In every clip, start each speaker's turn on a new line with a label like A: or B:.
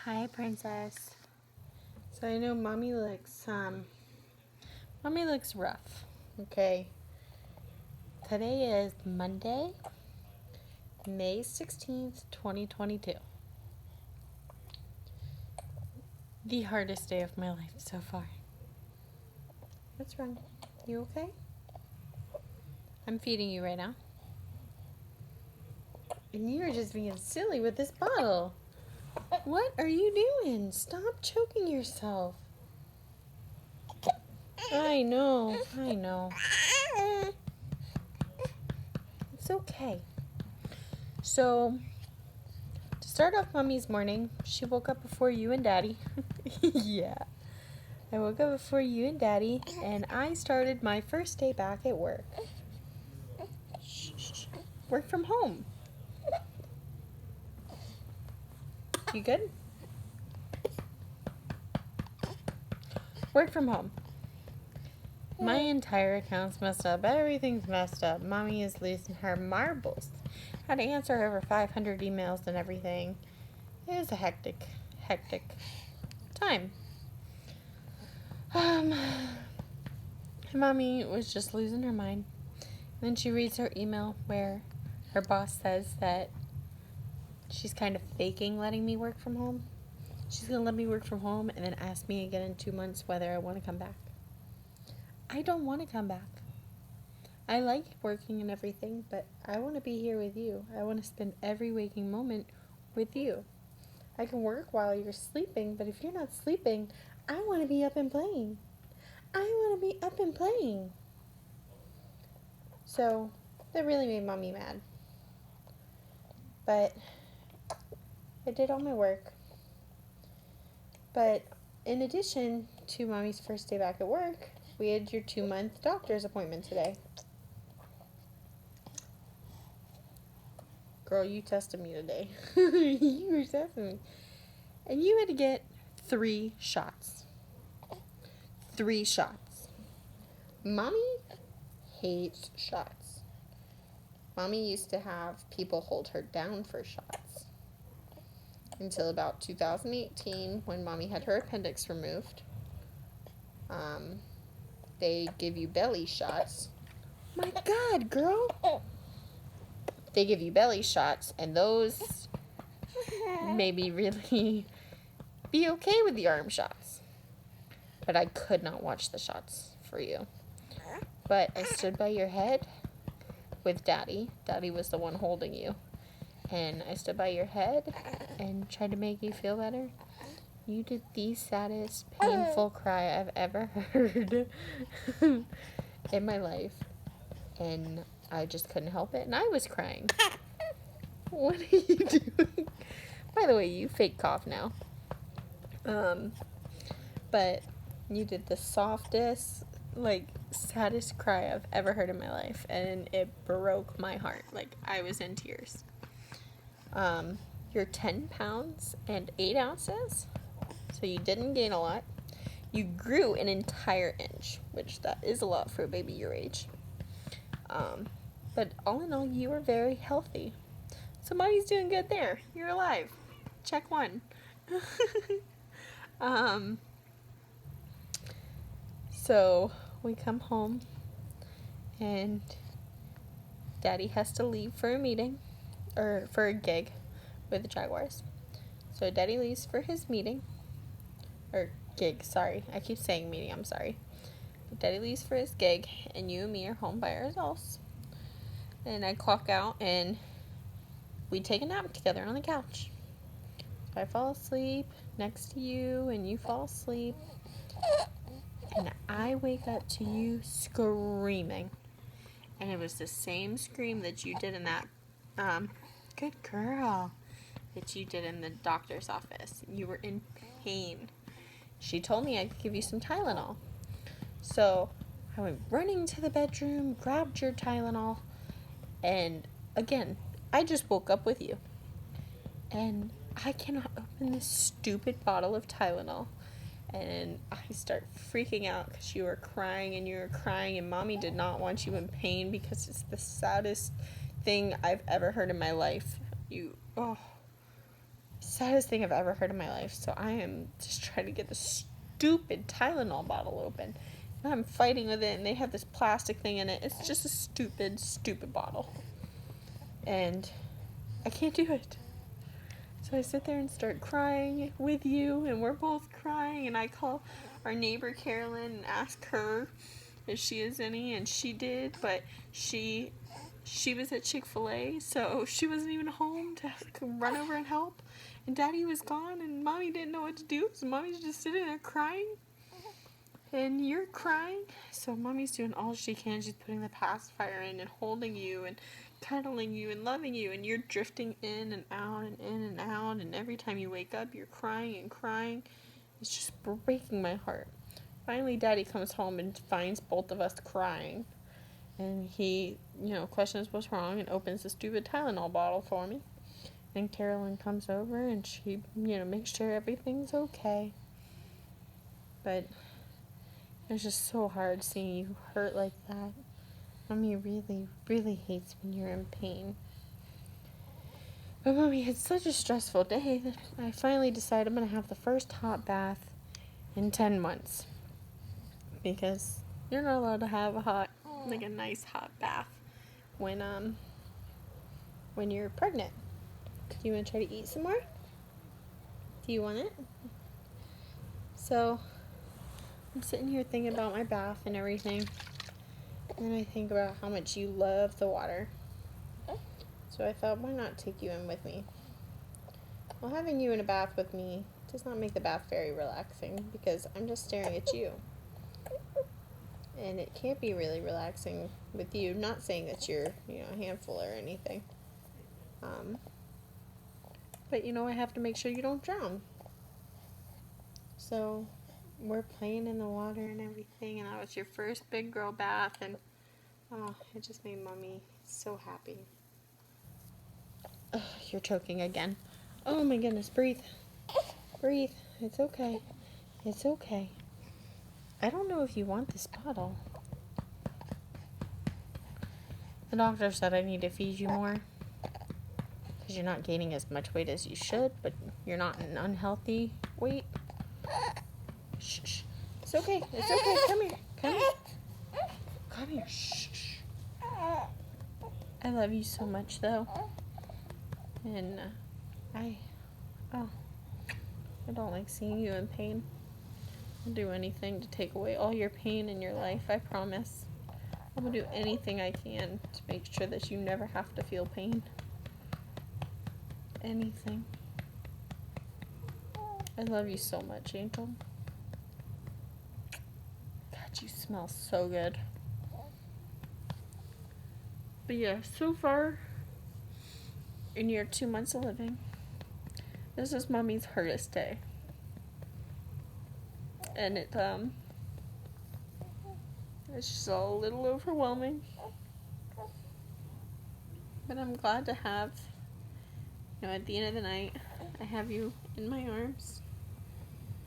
A: Hi, princess. So I know mommy looks rough. Okay. Today is Monday, May 16th, 2022. The hardest day of my life so far. What's wrong? You okay? I'm feeding you right now. And you're just being silly with this bottle. What are you doing? Stop choking yourself. I know. It's okay. So, to start off mommy's morning, she woke up before you and daddy. Yeah. I woke up before you and daddy, and I started my first day back at work. Work from home. You good? Work from home. My entire account's messed up. Everything's messed up. Mommy is losing her marbles. Had to answer over 500 emails and everything. It was a hectic time. Mommy was just losing her mind. And then she reads her email where her boss says that she's kind of faking letting me work from home. She's going to let me work from home and then ask me again in 2 months whether I want to come back. I don't want to come back. I like working and everything, but I want to be here with you. I want to spend every waking moment with you. I can work while you're sleeping, but if you're not sleeping, I want to be up and playing. So, that really made mommy mad. But I did all my work. But in addition to mommy's first day back at work, we had your 2-month doctor's appointment today. Girl, you tested me today. You were testing me. And you had to get 3 shots. 3 shots. Mommy hates shots. Mommy used to have people hold her down for shots. Until about 2018 when mommy had her appendix removed. They give you belly shots. My God, girl. They give you belly shots, and those maybe really be okay with the arm shots. But I could not watch the shots for you. But I stood by your head with Daddy. Daddy was the one holding you. And I stood by your head and tried to make you feel better. You did the saddest, painful cry I've ever heard in my life. And I just couldn't help it. And I was crying. What are you doing? By the way, you fake cough now. But you did the softest, saddest cry I've ever heard in my life. And it broke my heart. I was in tears. You're 10 pounds and 8 ounces. So you didn't gain a lot. You grew an entire inch, which that is a lot for a baby your age. But all in all, you are very healthy. So mommy's doing good there. You're alive. Check 1. So we come home and Daddy has to leave for a meeting, or for a gig with the Jaguars. So Daddy leaves for his meeting, or gig, sorry. I keep saying meeting, I'm sorry. But Daddy leaves for his gig, and you and me are home by ourselves. And I clock out, and we take a nap together on the couch. I fall asleep next to you, and you fall asleep. And I wake up to you screaming. And it was the same scream that you did in that, good girl, that you did in the doctor's office. You were in pain. She told me I could give you some Tylenol. So I went running to the bedroom, grabbed your Tylenol, and again, I just woke up with you. And I cannot open this stupid bottle of Tylenol. And I start freaking out because you were crying, and mommy did not want you in pain because it's the saddest thing I've ever heard in my life. saddest thing I've ever heard in my life. So I am just trying to get this stupid Tylenol bottle open. And I'm fighting with it, and they have this plastic thing in it. It's just a stupid, stupid bottle. And I can't do it. So I sit there and start crying with you, and we're both crying, and I call our neighbor Carolyn and ask her if she has any, and she did, but she was at Chick-fil-A, so she wasn't even home to run over and help. And Daddy was gone, and Mommy didn't know what to do, so Mommy's just sitting there crying. And you're crying, so Mommy's doing all she can. She's putting the pacifier in and holding you and cuddling you and loving you, and you're drifting in and out and in and out, and every time you wake up, you're crying and crying. It's just breaking my heart. Finally, Daddy comes home and finds both of us crying. And he, questions what's wrong and opens the stupid Tylenol bottle for me. And Carolyn comes over and she, makes sure everything's okay. But it's just so hard seeing you hurt like that. Mommy really, really hates when you're in pain. But Mommy, it's such a stressful day that I finally decided I'm going to have the first hot bath in 10 months. Because you're not allowed to have a nice hot bath when you're pregnant. Do you want to try to eat some more? Do you want it? So I'm sitting here thinking about my bath and everything, and I think about how much you love the water. So I thought, why not take you in with me? Well, having you in a bath with me does not make the bath very relaxing because I'm just staring at you. And it can't be really relaxing with you. Not saying that you're, a handful or anything. But, I have to make sure you don't drown. So, we're playing in the water and everything. And that was your first big girl bath. And, it just made Mommy so happy. Ugh, you're choking again. Oh, my goodness. Breathe. Breathe. It's okay. It's okay. I don't know if you want this bottle. The doctor said I need to feed you more because you're not gaining as much weight as you should, but you're not an unhealthy weight. Shh, shh. It's okay. It's okay. Come here. Come here. Come here. Shh, shh. I love you so much, though. And I don't like seeing you in pain. I'll do anything to take away all your pain in your life, I promise. I'm going to do anything I can to make sure that you never have to feel pain. Anything. I love you so much, Angel. God, you smell so good. But yeah, so far, in your 2 months of living, this is Mommy's hardest day. And it's just a little overwhelming. But I'm glad to have, at the end of the night, I have you in my arms.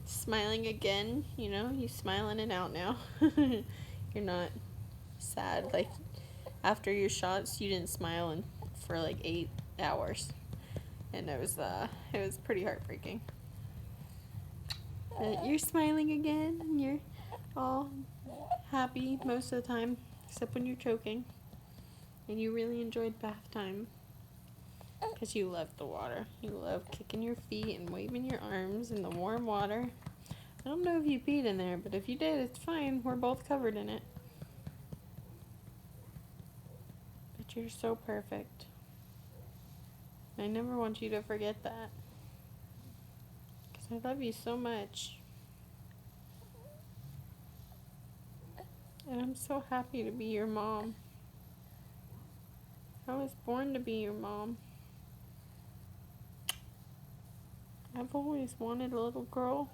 A: Smiling again, you smiling it out now. You're not sad. Like, after your shots, you didn't smile for like 8 hours. And it was pretty heartbreaking. But you're smiling again, and you're all happy most of the time, except when you're choking. And you really enjoyed bath time. Because you love the water. You love kicking your feet and waving your arms in the warm water. I don't know if you peed in there, but if you did, it's fine. We're both covered in it. But you're so perfect. I never want you to forget that. Because I love you so much. And I'm so happy to be your mom. I was born to be your mom. I've always wanted a little girl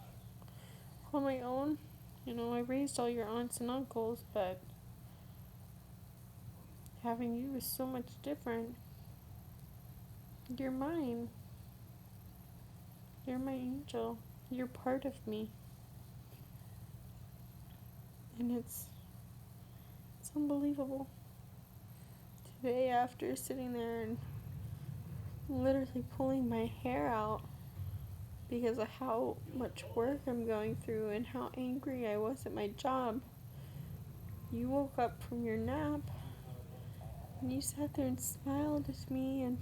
A: on my own. I raised all your aunts and uncles, but having you is so much different. You're mine. You're my angel. You're part of me. And it's unbelievable. Today, after sitting there and literally pulling my hair out because of how much work I'm going through and how angry I was at my job. You woke up from your nap and you sat there and smiled at me and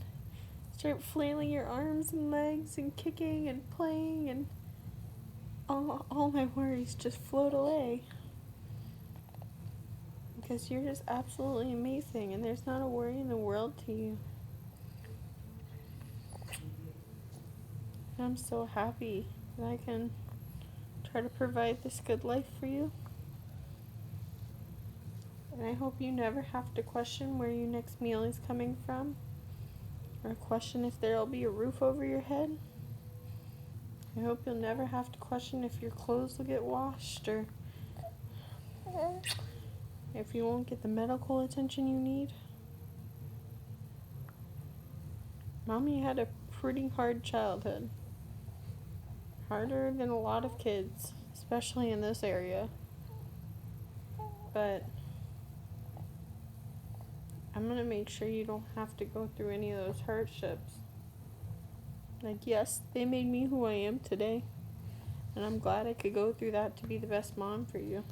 A: started flailing your arms and legs and kicking and playing, and all my worries just float away. Because you're just absolutely amazing and there's not a worry in the world to you. And I'm so happy that I can try to provide this good life for you. And I hope you never have to question where your next meal is coming from, or question if there'll be a roof over your head. I hope you'll never have to question if your clothes will get washed, or if you won't get the medical attention you need. Mommy had a pretty hard childhood. Harder than a lot of kids, especially in this area. But I'm gonna make sure you don't have to go through any of those hardships. Like, yes, they made me who I am today. And I'm glad I could go through that to be the best mom for you.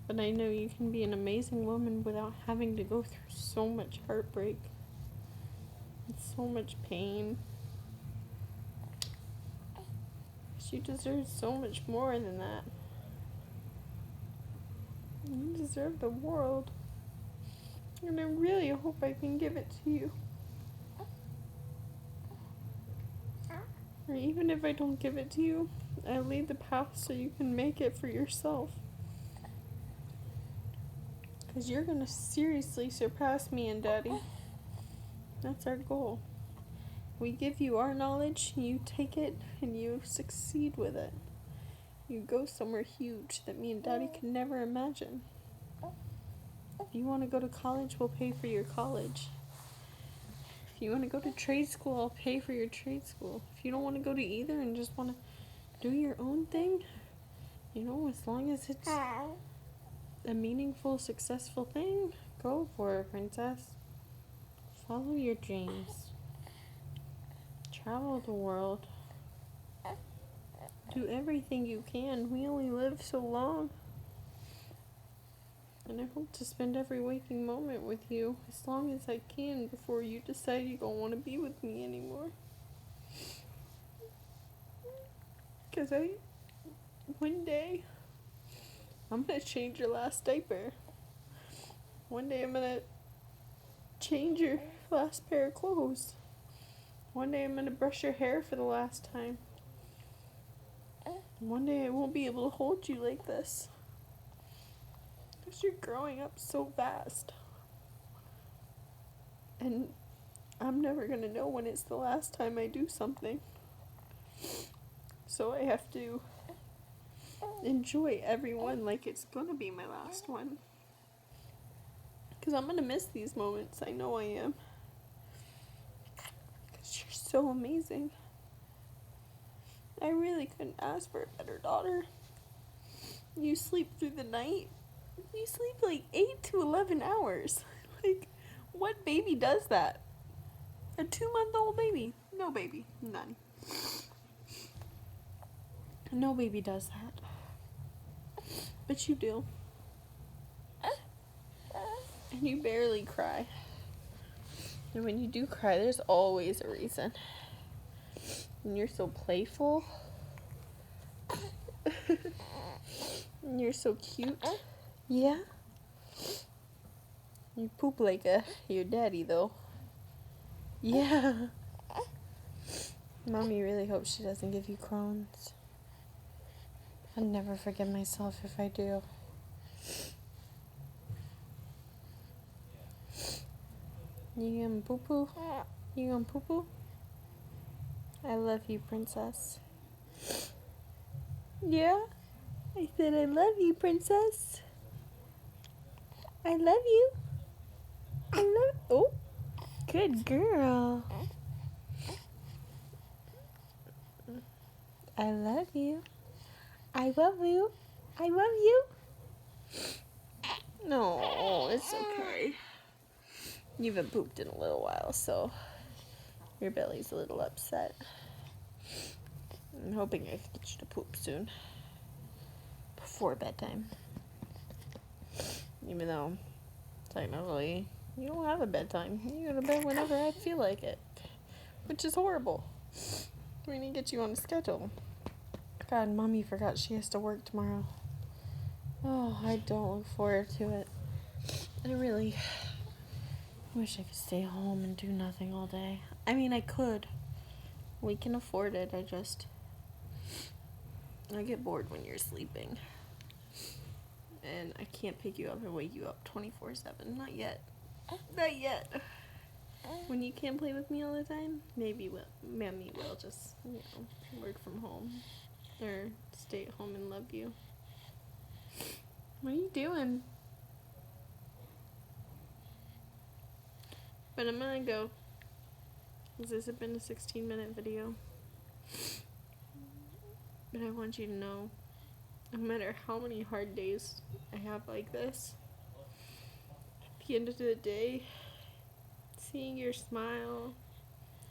A: But I know you can be an amazing woman without having to go through so much heartbreak and so much pain. You deserve so much more than that. You deserve the world. And I really hope I can give it to you. Or even if I don't give it to you, I lead the path so you can make it for yourself. Because you're going to seriously surpass me and Daddy. That's our goal. We give you our knowledge, you take it, and you succeed with it. You go somewhere huge that me and Daddy can never imagine. If you want to go to college, we'll pay for your college. If you want to go to trade school, I'll pay for your trade school. If you don't want to go to either and just want to do your own thing, you know, as long as it's a meaningful, successful thing, go for it, princess. Follow your dreams. Travel the world. Do everything you can. We only live so long. And I hope to spend every waking moment with you as long as I can before you decide you don't want to be with me anymore. Because one day, I'm going to change your last diaper. One day I'm going to change your last pair of clothes. One day I'm going to brush your hair for the last time. One day I won't be able to hold you like this. Because you're growing up so fast. And I'm never going to know when it's the last time I do something. So I have to enjoy every one like it's going to be my last one. Because I'm going to miss these moments. I know I am. Because you're so amazing. I really couldn't ask for a better daughter. You sleep through the night. You sleep like 8 to 11 hours. Like, what baby does that? A 2-month-old baby? No baby. None. No baby does that. But you do. And you barely cry. And when you do cry, there's always a reason. And you're so playful. And you're so cute. Yeah? You poop like your daddy, though. Yeah. Mommy really hopes she doesn't give you Crohn's. I'll never forgive myself if I do. You gonna poo-poo? You gonna poo-poo? I love you, princess. Yeah? I said I love you, princess. I love you. Oh, good girl. I love you. I love you. I love you. No, it's okay. You haven't pooped in a little while, so your belly's a little upset. I'm hoping I can get you to poop soon. Before bedtime. Even though, technically, you don't have a bedtime. You go to bed whenever I feel like it. Which is horrible. We need to get you on a schedule. God, Mommy forgot she has to work tomorrow. Oh, I don't look forward to it. I really wish I could stay home and do nothing all day. I mean, I could. We can afford it. I get bored when you're sleeping. And I can't pick you up and wake you up 24/7. Not yet. Not yet. When you can't play with me all the time, maybe Mammy will just, work from home. Or stay at home and love you. What are you doing? But I'm gonna go. This has been a 16-minute video. But I want you to know, no matter how many hard days I have like this, at the end of the day, seeing your smile,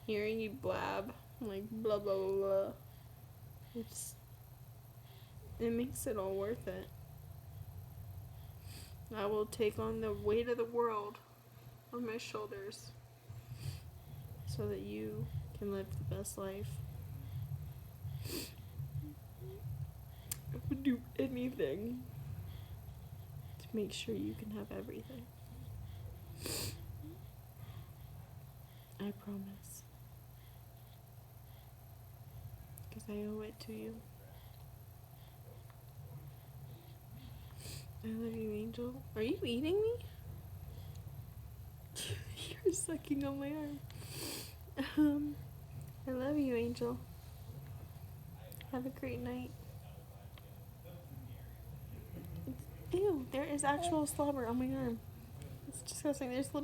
A: hearing you blab, like blah blah blah blah, it makes it all worth it. I will take on the weight of the world on my shoulders so that you can live the best life. I would do anything to make sure you can have everything. I promise. Because I owe it to you. I love you, Angel. Are you eating me? You're sucking on my arm. I love you, Angel. Have a great night. Ew, there is actual slobber on my arm. It's disgusting. There's literally